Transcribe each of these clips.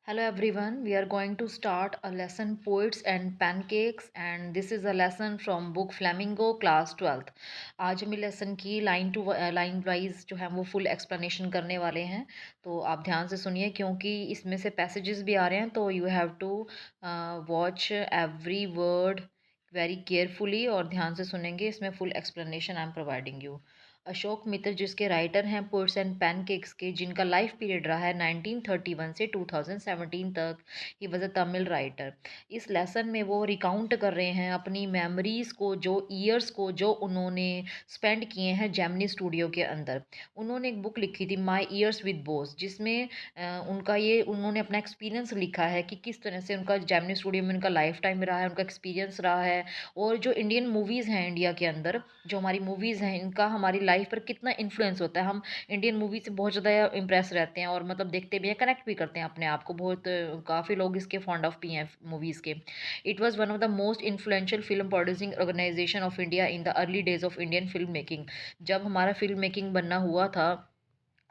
Hello everyone, we are going to start a lesson Poets and Pancakes and this is a lesson from book Flamingo class 12th. आज हम lesson की line to line wise जो है वो full explanation करने वाले हैं। तो आप ध्यान से सुनिए क्योंकि इसमें से पैसेजेस भी आ रहे हैं, तो you have to watch every word very carefully और ध्यान से सुनेंगे। इसमें full explanation I am providing you. Ashok Mitra जिसके राइटर हैं पोएट्स एंड पैनकेक्स के, जिनका लाइफ पीरियड रहा है 1931 से 2017 तक। He was a Tamil writer. इस लेसन में वो रिकाउंट कर रहे हैं अपनी मेमोरीज को, जो ईयर्स को जो उन्होंने स्पेंड किए हैं जेमिनी स्टूडियो के अंदर। उन्होंने एक बुक लिखी थी माई ईयर्स विद बोस, जिसमें उन्होंने अपना एक्सपीरियंस लिखा है कि किस तरह से उनका जेमिनी स्टूडियो में उनका लाइफ टाइम रहा है, उनका एक्सपीरियंस रहा है। और जो इंडियन मूवीज़ हैं इंडिया के अंदर, जो हमारी मूवीज़ हैं, इनका हमारी लाइफ पर कितना इन्फ्लुएंस होता है। हम इंडियन मूवी से बहुत ज़्यादा इम्प्रेस रहते हैं और मतलब देखते भी हैं, कनेक्ट भी करते हैं अपने आप को बहुत। काफ़ी लोग इसके फॉन्ड ऑफ भी हैं मूवीज़ के। It was one of the most influential film producing organisation of India in the early days of Indian film making. जब हमारा फिल्म मेकिंग बनना हुआ था,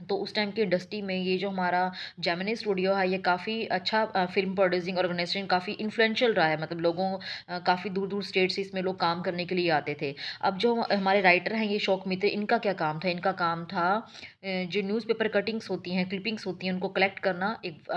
तो उस टाइम की इंडस्ट्री में ये जो हमारा जेमिनी स्टूडियो है, ये काफ़ी अच्छा फिल्म प्रोड्यूसिंग ऑर्गेनाइजेशन, काफ़ी इन्फ्लुएंशियल रहा है। मतलब लोगों काफ़ी दूर दूर स्टेट से इसमें लोग काम करने के लिए आते थे। अब जो हमारे राइटर हैं ये शौक मित्र, इनका क्या काम था? इनका काम था जो न्यूज़पेपर कटिंग्स होती हैं, क्लिपिंग्स होती हैं, उनको कलेक्ट करना एक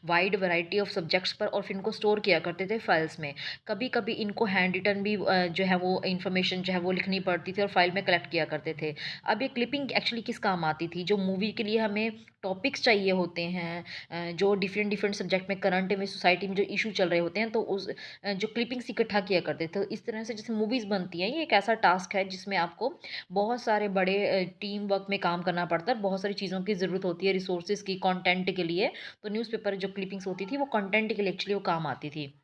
वाइड वैरायटी ऑफ सब्जेक्ट्स पर, और फिर इनको स्टोर किया करते थे फाइल्स में। कभी कभी इनको हैंड रिटन भी जो है वो इन्फॉर्मेशन जो है वो लिखनी पड़ती थी और फाइल में कलेक्ट किया करते थे। अब ये क्लिपिंग एक्चुअली किस काम आती थी? जो मूवी के लिए हमें टॉपिक्स चाहिए होते हैं, जो डिफरेंट डिफरेंट सब्जेक्ट में, करंट में, सोसाइटी में जो इशू चल रहे होते हैं, तो उस जो क्लिपिंग्स इकट्ठा किया करते थे। तो इस तरह से जैसे मूवीज़ बनती हैं, ये एक ऐसा टास्क है जिसमें आपको बहुत सारे बड़े टीम वर्क में काम करना पड़ता है। बहुत सारी चीज़ों की ज़रूरत होती है, रिसोर्सेज की, कंटेंट के लिए। तो न्यूज़पेपर जो क्लिपिंग्स होती थी वो कंटेंट के लिए एक्चुअली वो काम आती थी।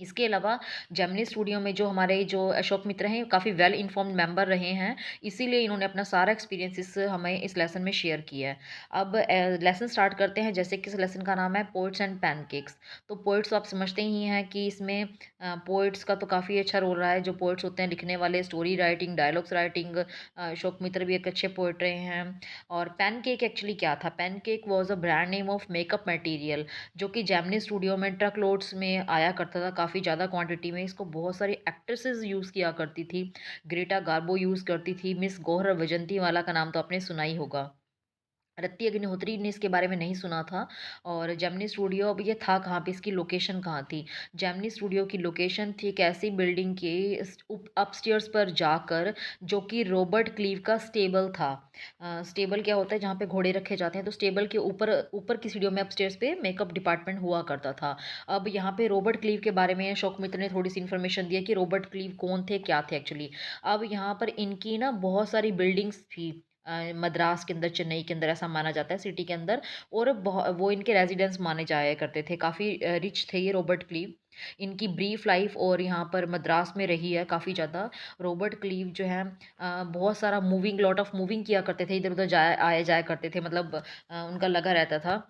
इसके अलावा जेमिनी स्टूडियो में जो हमारे जो अशोक मित्र हैं, काफ़ी वेल इन्फॉर्म्ड मेंबर रहे हैं, इसीलिए इन्होंने अपना सारा एक्सपीरियंस हमें इस लेसन में शेयर किया है। अब लेसन स्टार्ट करते हैं। जैसे कि इस लेसन का नाम है पोएट्स एंड पैनकेक्स। तो पोएट्स तो आप समझते ही हैं कि इसमें पोएट्स का तो काफ़ी अच्छा रोल रहा है। जो पोएट्स होते हैं, लिखने वाले, story writing, dialogues writing, Ashok Mitra भी एक अच्छे पोएट रहे हैं। और पैनकेक एक्चुअली क्या था? Pancake was a brand name of makeup material, जो कि जेमिनी स्टूडियो में ट्रक लोड्स में आया करता था, काफ़ी ज़्यादा क्वांटिटी में। इसको बहुत सारी एक्ट्रेसेस यूज़ किया करती थी। ग्रेटा गार्बो यूज़ करती थी। मिस गौहर वजंतीवाला का नाम तो आपने सुना ही होगा। रत्ती अग्निहोत्री ने इसके बारे में नहीं सुना था। और जेमिनी स्टूडियो, अब ये था कहाँ पे, इसकी लोकेशन कहाँ थी? जेमिनी स्टूडियो की लोकेशन थी एक ऐसी बिल्डिंग के अपस्टेयर्स पर जाकर, जो कि रॉबर्ट क्लीव का स्टेबल था। स्टेबल क्या होता है? जहाँ पे घोड़े रखे जाते हैं। तो स्टेबल के ऊपर ऊपर की सीढ़ियों में अपस्टेयर्स पे मेकअप डिपार्टमेंट हुआ करता था। अब यहाँ पे रॉबर्ट क्लीव के बारे में शौक मित्र ने थोड़ी सी इन्फॉर्मेशन दी है कि रॉबर्ट क्लीव कौन थे, क्या थे एक्चुअली। अब यहाँ पर इनकी ना बहुत सारी बिल्डिंग्स थी मद्रास के अंदर, चेन्नई के अंदर, ऐसा माना जाता है सिटी के अंदर। और वो इनके रेजिडेंस माने जाया करते थे। काफ़ी रिच थे ये रॉबर्ट क्लीव। इनकी ब्रीफ लाइफ और यहाँ पर मद्रास में रही है काफ़ी ज़्यादा। रॉबर्ट क्लीव जो है बहुत सारा मूविंग, लॉट ऑफ मूविंग किया करते थे, इधर उधर जाया आया जाया करते थे। मतलब उनका लगा रहता था।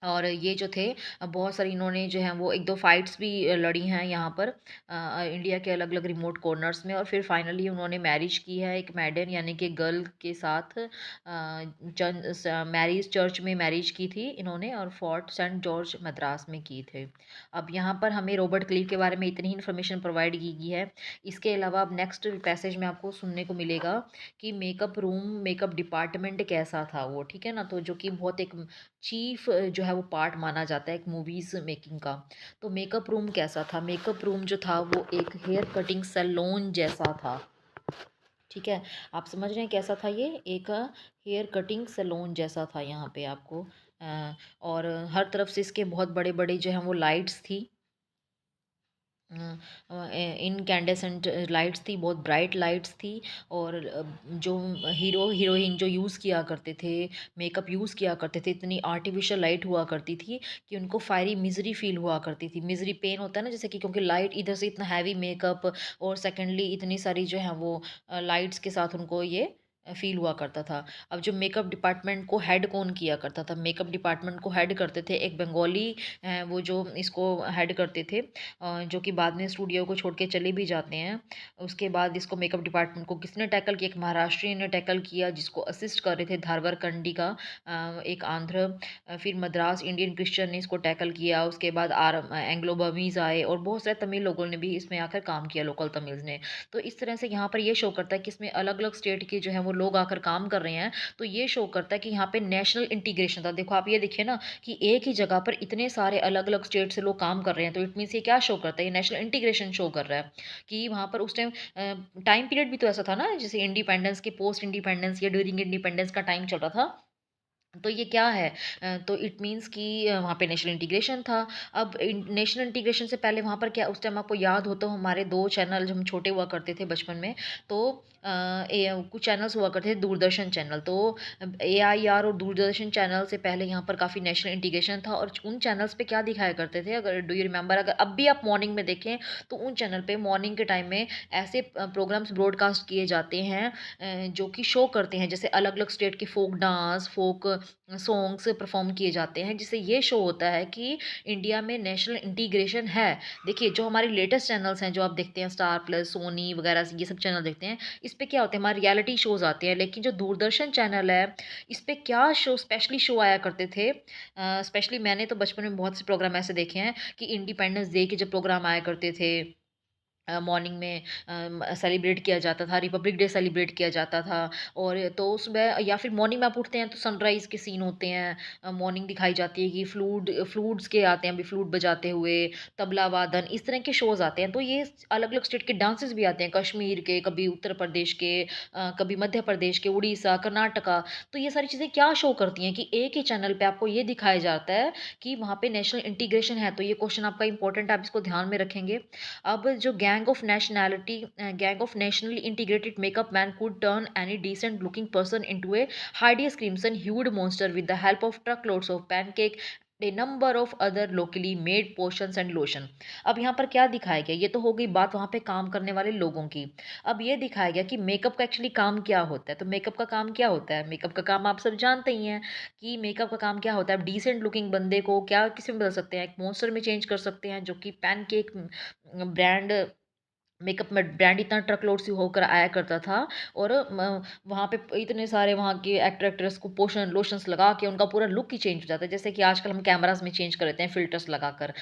और ये जो थे बहुत सारी, इन्होंने जो है वो एक दो फाइट्स भी लड़ी हैं यहाँ पर इंडिया के अलग अलग रिमोट कॉर्नर्स में। और फिर फाइनली उन्होंने मैरिज की है एक मैडन यानी कि गर्ल के साथ। मैरिज चर्च में मैरिज की थी इन्होंने, और फोर्ट सेंट जॉर्ज मद्रास में की थे। अब यहाँ पर हमें रॉबर्ट क्लीव के बारे में इतनी ही इन्फॉर्मेशन प्रोवाइड की गई है। इसके अलावा अब नेक्स्ट पैसेज में आपको सुनने को मिलेगा कि मेकअप रूम, मेकअप डिपार्टमेंट कैसा था वो, ठीक है ना। तो जो कि बहुत एक चीफ जो है वो पार्ट माना जाता है एक मूवीज़ मेकिंग का। तो मेकअप रूम कैसा था? मेकअप रूम जो था वो एक हेयर कटिंग सैलून जैसा था, ठीक है। आप समझ रहे हैं कैसा था ये? एक हेयर कटिंग सैलून जैसा था यहाँ पे आपको। और हर तरफ से इसके बहुत बड़े बड़े जो हैं वो लाइट्स थी, इनकैंडेसेंट लाइट्स थी, बहुत ब्राइट लाइट्स थी। और जो हीरो हीरोइन जो यूज़ किया करते थे, मेकअप यूज़ किया करते थे, इतनी आर्टिफिशियल लाइट हुआ करती थी कि उनको फायरी मिजरी फील हुआ करती थी। मिजरी पेन होता है ना, जैसे कि क्योंकि लाइट इधर से इतना हैवी मेकअप, और सेकेंडली इतनी सारी जो है वो लाइट्स के साथ उनको ये फ़ील हुआ करता था। अब जो मेकअप डिपार्टमेंट को हेड कौन किया करता था? मेकअप डिपार्टमेंट को हेड करते थे एक बंगाली वो जो इसको हेड करते थे जो कि बाद में स्टूडियो को छोड़ के चले भी जाते हैं। उसके बाद इसको मेकअप डिपार्टमेंट को किसने टैकल किया? एक महाराष्ट्रियन ने टैकल किया जिसको असिस्ट कर रहे थे धारवाड़ कंडी का एक आंध्र फिर मद्रास इंडियन क्रिश्चियन ने इसको टैकल किया। उसके बाद एंग्लो बर्मीज़ आए और बहुत सारे तमिल लोगों ने भी इसमें आकर काम किया लोकल तमिल्स ने। तो इस तरह से यहाँ पर ये शो करता है कि इसमें अलग-अलग स्टेट के जो है वो लोग आकर काम कर रहे हैं। तो ये शो करता है कि यहाँ पे नेशनल इंटीग्रेशन था। देखो आप ये देखिए ना कि एक ही जगह पर इतने सारे अलग-अलग स्टेट से लोग काम कर रहे हैं। तो इट मीन्स ये क्या शो करता है? ये नेशनल इंटीग्रेशन शो कर रहा है कि वहाँ पर उस टाइम टाइम पीरियड भी तो ऐसा था ना जैसे इंडिपेंडेंस के पोस्ट इंडिपेंडेंस या ड्यूरिंग इंडिपेंडेंस का टाइम चल रहा था। तो ये क्या है तो इट मीन्स कि वहाँ पे नेशनल इंटीग्रेशन था। अब नेशनल इंटीग्रेशन से पहले वहाँ पर क्या उस टाइम आपको याद हो तो हमारे दो चैनल जब हम छोटे हुआ करते थे बचपन में तो कुछ चैनल्स हुआ करते थे दूरदर्शन चैनल तो AIR और दूरदर्शन चैनल से पहले यहाँ पर काफ़ी नेशनल इंटीग्रेशन था और उन चैनल्स पे क्या दिखाया करते थे अगर डू यू रिमेंबर अगर अब भी आप मॉर्निंग में देखें तो उन चैनल पे मॉर्निंग के टाइम में ऐसे प्रोग्राम्स ब्रॉडकास्ट किए जाते हैं जो कि शो करते हैं जैसे अलग अलग स्टेट के folk dance folk songs perform किए जाते हैं जिससे ये शो होता है कि इंडिया में नेशनल इंटीग्रेशन है। देखिए जो हमारे लेटेस्ट चैनल्स हैं जो आप देखते हैं स्टार प्लस सोनी वगैरह ये सब चैनल देखते हैं इस पे क्या होते हैं हमारे रियलिटी शोज आते हैं लेकिन जो दूरदर्शन चैनल है इस पे क्या शो स्पेशली शो आया करते थे स्पेशली मैंने तो बचपन में बहुत से प्रोग्राम ऐसे देखे हैं कि इंडिपेंडेंस डे के जब प्रोग्राम आया करते थे मॉर्निंग में सेलिब्रेट किया जाता था रिपब्लिक डे सेलिब्रेट किया जाता था और तो उसमें या फिर मॉर्निंग में आप उठते हैं तो सनराइज़ के सीन होते हैं मॉर्निंग दिखाई जाती है कि फ्लूट्स के आते हैं अभी फ्लूट बजाते हुए तबला वादन इस तरह के शोज़ आते हैं तो ये अलग अलग स्टेट के डांसेस भी आते हैं कश्मीर के कभी उत्तर प्रदेश के कभी मध्य प्रदेश के उड़ीसा कर्नाटका तो ये सारी चीज़ें क्या शो करती हैं कि एक ही चैनल पे आपको ये दिखाया जाता है कि वहाँ पे नेशनल इंटीग्रेशन है तो ये क्वेश्चन आपका इंपॉर्टेंट आप इसको ध्यान में रखेंगे अब जो gang of nationally integrated makeup man could turn any decent looking person into a hideous crimson hued monster with the help of truckloads of pancake a number of other locally made potions and lotion। अब यहाँ पर क्या दिखाया गया ये तो हो गई बात वहाँ पे काम करने वाले लोगों की। अब ये दिखाया गया कि मेकअप का एक्चुअली काम क्या होता है तो मेकअप का काम क्या होता है मेकअप का काम आप सब जानते ही हैं कि मेकअप का काम क्या होता है आप डिसेंट लुकिंग बंदे को क्या किसी में बदल सकते हैं एक मॉन्स्टर में चेंज कर सकते हैं जो कि पैनकेक ब्रांड मेकअप में ब्रांड इतना ट्रक लोड से होकर आया करता था और वहाँ पे इतने सारे वहाँ के एक्टर एक्ट्रेस को पोषण लोशंस लगा के उनका पूरा लुक ही चेंज हो जाता है जैसे कि आजकल हम कैमरास में चेंज कर लेते हैं फिल्टर्स लगाकर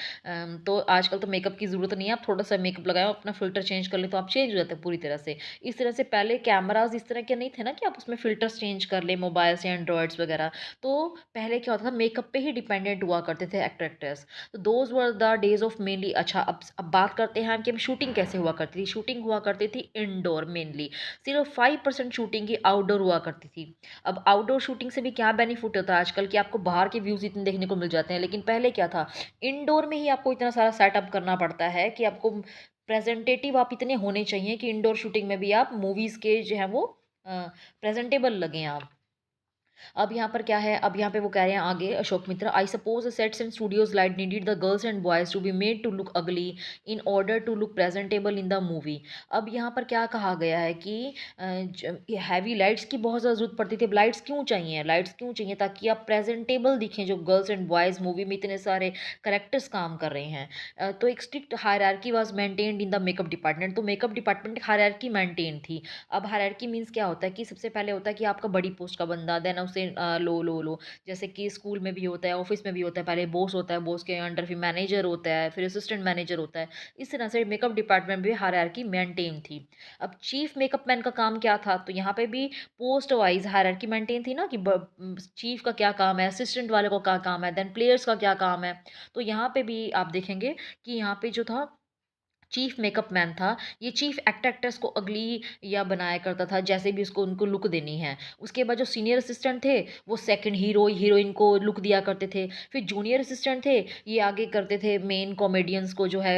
तो आजकल तो मेकअप की ज़रूरत नहीं है आप थोड़ा सा मेकअप लगाएं अपना फिल्टर चेंज कर ले तो आप चेंज हो जाते हैं पूरी तरह से इस तरह से पहले कैमराज इस तरह के नहीं थे ना कि आप उसमें फिल्टर्स चेंज कर ले मोबाइल से एंड्रॉयड्स वगैरह तो पहले क्या होता था मेकअप पे ही डिपेंडेंट हुआ करते थे एक्टर एक्ट्रेस तो those were the days of mainly अच्छा अब बात करते हैं कि शूटिंग कैसे हुआ करती थी शूटिंग हुआ करती थी इंडोर मेनली सिर्फ 5% शूटिंग की आउटडोर हुआ करती थी अब आउटडोर शूटिंग से भी क्या बेनिफिट होता है आजकल कि आपको बाहर के व्यूज़ इतने देखने को मिल जाते हैं लेकिन पहले क्या था इंडोर में ही आपको इतना सारा सेटअप करना पड़ता है कि आपको प्रेजेंटेटिव आप इतने होने चाहिए कि इंडोर शूटिंग में भी आप मूवीज़ के जो है वो प्रेजेंटेबल लगें आप अब यहाँ पर क्या है अब यहाँ पे वो कह रहे हैं आगे Ashok Mitra I suppose sets and studios light needed the girls and boys to be made to look ugly in order to look presentable in the movie. अब यहाँ पर क्या कहा गया है कि हैवी लाइट्स की बहुत ज़्यादा जरूरत पड़ती थी अब लाइट्स क्यों चाहिए ताकि आप प्रेजेंटेबल दिखें जो गर्ल्स एंड बॉयज़ मूवी में इतने सारे करेक्टर्स काम कर रहे हैं तो एक strict hierarchy was maintained in the makeup department तो मेकअप डिपार्टमेंट हायरार्की मेंटेन थी। अब हायरार्की मीन्स क्या होता है कि सबसे पहले होता है कि आपका बड़ी पोस्ट का बंदा देन उसे लो जैसे कि स्कूल में भी होता है ऑफिस में भी होता है पहले बॉस होता है बॉस के अंडर फिर मैनेजर होता है फिर असिस्टेंट मैनेजर होता है इस तरह से मेकअप डिपार्टमेंट भी हायरार्की मेंटेन थी। अब चीफ मेकअप मैन का काम क्या था तो यहाँ पे भी पोस्ट वाइज हायरार्की मेंटेन थी ना कि चीफ का क्या काम है असिस्टेंट वाले को क्या काम है देन प्लेयर्स का क्या काम है तो यहाँ पे भी आप देखेंगे कि यहाँ पे जो था चीफ मेकअप मैन था ये चीफ एक्टर्स को अगली या बनाया करता था जैसे भी उसको उनको लुक देनी है। उसके बाद जो सीनियर असिस्टेंट थे वो सेकंड हीरोइन को लुक दिया करते थे फिर जूनियर असिस्टेंट थे ये आगे करते थे मेन कॉमेडियंस को जो है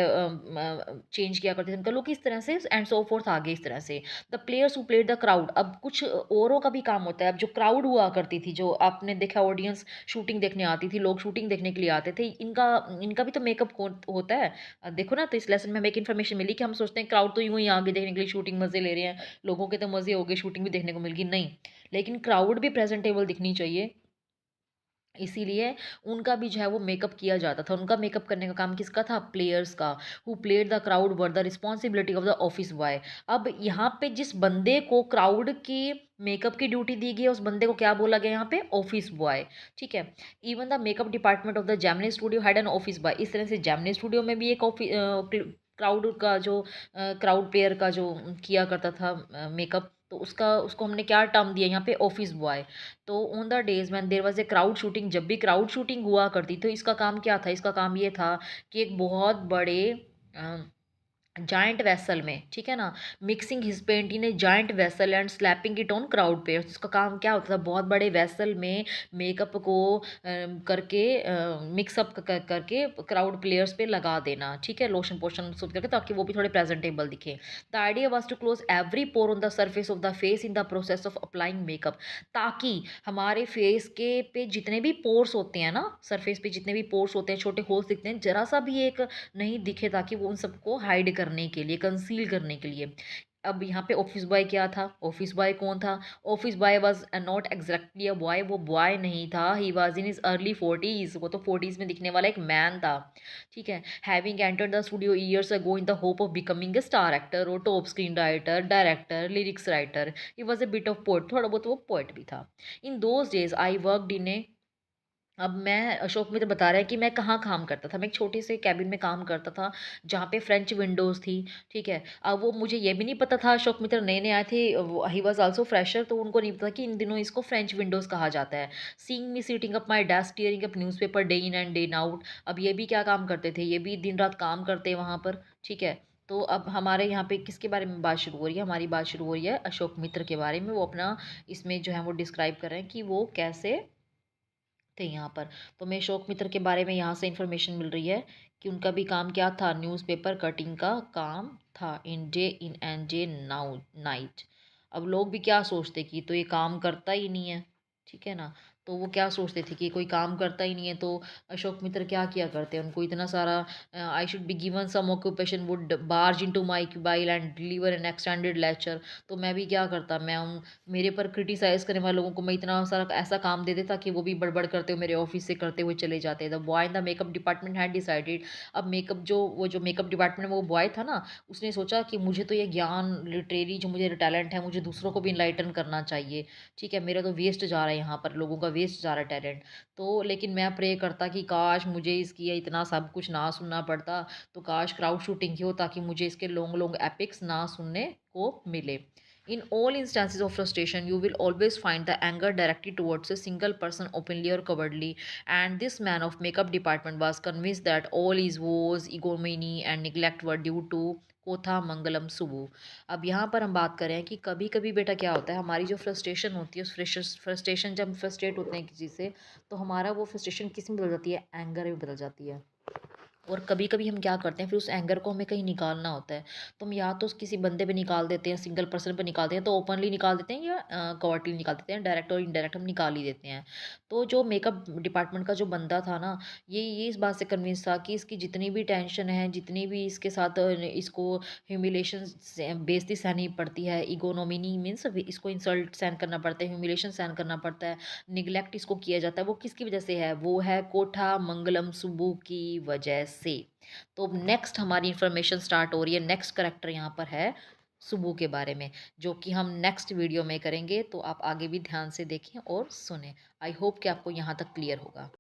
चेंज किया करते थे उनका लुक इस तरह से एंड सो फोर्थ आगे इस तरह से the players who played the crowd. अब कुछ औरों का भी काम होता है अब जो क्राउड हुआ करती थी जो आपने देखा ऑडियंस शूटिंग देखने आती थी लोग शूटिंग देखने के लिए आते थे इनका इनका भी तो मेकअप होता है देखो ना तो इस लेसन में हम एक इन्फॉर्मेशन मिली कि हम सोचते हैं क्राउड तो यूँ ही आगे देखने के लिए शूटिंग मज़े ले रहे हैं, लोगों के तो मज़े हो गए, शूटिंग भी देखने को मिल गई, नहीं। लेकिन क्राउड भी प्रेज़ेंटेबल दिखनी चाहिए, इसीलिए उनका भी जो है वो मेकअप किया जाता था। उनका मेकअप करने का काम किसका था? प्लेयर्स का। Who played the crowd were the responsibility of the office boy. अब यहाँ पे जिस बंदे को क्राउड की मेकअप की ड्यूटी दी गई है, उस बंदे को क्या बोला गया यहाँ पे? Office boy. ठीक है। Even the makeup department of the Gemini studio had an office boy. इस तरह से जेमिनी स्टूडियो में भी एक क्राउड का जो क्राउड प्लेयर का जो किया करता था मेकअप, तो उसका उसको हमने क्या टर्म दिया यहाँ पे? Office boy. तो on the days when there was a crowd shooting, जब भी क्राउड शूटिंग हुआ करती तो इसका काम क्या था? इसका काम ये था कि एक बहुत बड़े जाइंट वेसल में, ठीक है ना, mixing his paint in a giant vessel and slapping it on crowd पे। उसका काम क्या होता था? बहुत बड़े वेसल में मेकअप को करके मिक्सअप करके क्राउड प्लेयर्स पे लगा देना, ठीक है, लोशन पोशन सूट करके, ताकि वो भी थोड़े प्रेजेंटेबल दिखे। The idea was to close every pore on the surface of the face in the process of applying makeup, ताकि हमारे फेस के पे जितने भी पोर्स होते हैं ना, सरफेस पे जितने भी पोर्स होते हैं, छोटे होल्स दिखते हैं, जरा सा भी एक नहीं दिखे, ताकि वो उन सबको हाइड करने के लिए, कंसील करने के लिए। अब यहाँ पे ऑफिस बॉय क्या था? ऑफिस बॉय कौन था? Office boy was not exactly a boy, वो बॉय नहीं था, he was in his early 40s, वो तो 40s में दिखने वाला एक मैन था, ठीक है। Having entered the studio years ago in the hope of becoming a star actor और top screenwriter, director, lyrics writer, he was a bit of poet, थोड़ा बहुत वो पोएट भी था। In those days I worked in a, अब मैं, अशोक मित्र बता रहा है कि मैं कहाँ काम करता था। मैं एक छोटे से कैबिन में काम करता था, जहाँ पे फ्रेंच विंडोज़ थी, ठीक है। अब वो मुझे ये भी नहीं पता था, अशोक मित्र नए-नए आए थे, ही वाज़ आल्सो फ्रेशर, तो उनको नहीं पता कि इन दिनों इसको फ्रेंच विंडोज़ कहा जाता है। Seeing me sitting up my desk tearing up newspaper day in and day out. अब ये भी क्या काम करते थे? ये भी दिन-रात काम करते वहाँ पर, ठीक है। तो अब हमारे यहाँ पे किसके बारे में बात शुरू हो रही है? हमारी बात शुरू हो रही है अशोक मित्र के बारे में। वो अपना इसमें जो है वो डिस्क्राइब कर रहे हैं कि वो कैसे थे यहाँ पर। तो मैं अशोक मित्र के बारे में यहाँ से इन्फॉर्मेशन मिल रही है कि उनका भी काम क्या था? न्यूज़पेपर कटिंग का काम था, in and day now night. अब लोग भी क्या सोचते कि तो ये काम करता ही नहीं है, ठीक है ना। तो वो क्या सोचते थे कि कोई काम करता ही नहीं है, तो अशोक मित्र क्या किया करते हैं? उनको इतना सारा I should be given some occupation would barge into my cubicle and deliver an extended lecture. तो मैं भी क्या करता, मैं मेरे पर क्रिटिसाइज़ करने वाले लोगों को मैं इतना सारा ऐसा काम दे देता कि वो भी बड़बड़ करते हुए मेरे ऑफिस से करते हुए चले जाते। The boy in the makeup department had decided, अब मेकअप जो वो जो मेकअप डिपार्टमेंट में वो बॉय था ना, उसने सोचा कि मुझे तो ये ज्ञान लिटरेरी जो मुझे टैलेंट है, मुझे दूसरों को भी इनलाइटन करना चाहिए, ठीक है। मेरा तो वेस्ट जा रहा है यहाँ पर, लोगों का वेस्ट जा रहा है टैलेंट। तो लेकिन मैं प्रे करता कि काश मुझे इसकी ये इतना सब कुछ ना सुनना पड़ता, तो काश क्राउड शूटिंग ही हो, ताकि मुझे इसके लॉन्ग लॉन्ग एपिक्स ना सुनने को मिले। In all instances of frustration, you will always find the anger directed towards a single person openly or covertly. And this man of makeup department was convinced that all his woes, ignominy and neglect were due to कोथा मंगलम सुबु। अब यहाँ पर हम बात करें कि कभी कभी बेटा क्या होता है, हमारी जो फ्रस्ट्रेशन होती है, उस फ्रस्ट्रेशन जब हम फ्रस्ट्रेट होते हैं किसी से, तो हमारा वो फ्रस्ट्रेशन किस में बदल जाती है? एंगर में बदल जाती है। और कभी कभी हम क्या करते हैं, फिर उस एंगर को हमें कहीं निकालना होता है, तो हम या तो किसी बंदे पे निकाल देते हैं, सिंगल पर्सन पे निकालते हैं, तो ओपनली निकाल देते हैं या कवर्टली निकाल देते हैं, डायरेक्ट और इनडायरेक्ट हम निकाल ही देते हैं। तो जो मेकअप डिपार्टमेंट का जो बंदा था ना, ये इस बात से कन्विंस था कि इसकी जितनी भी टेंशन है, जितनी भी इसके साथ इसको ह्यूमिलेशन बेइज्जती सहनी पड़ती है, इगोनोमिनी मीन्स इसको इंसल्ट सहन करना पड़ता है, ह्यूमिलेशन सहन करना पड़ता है, निगलेक्ट इसको किया जाता है, वो किसकी वजह से है? वो है कोठा मंगलम सुब्बू की वजह से। तो नेक्स्ट हमारी इंफॉर्मेशन स्टार्ट हो रही है, नेक्स्ट करेक्टर यहाँ पर है सुबू के बारे में, जो कि हम नेक्स्ट वीडियो में करेंगे। तो आप आगे भी ध्यान से देखें और सुने। आई होप कि आपको यहाँ तक क्लियर होगा।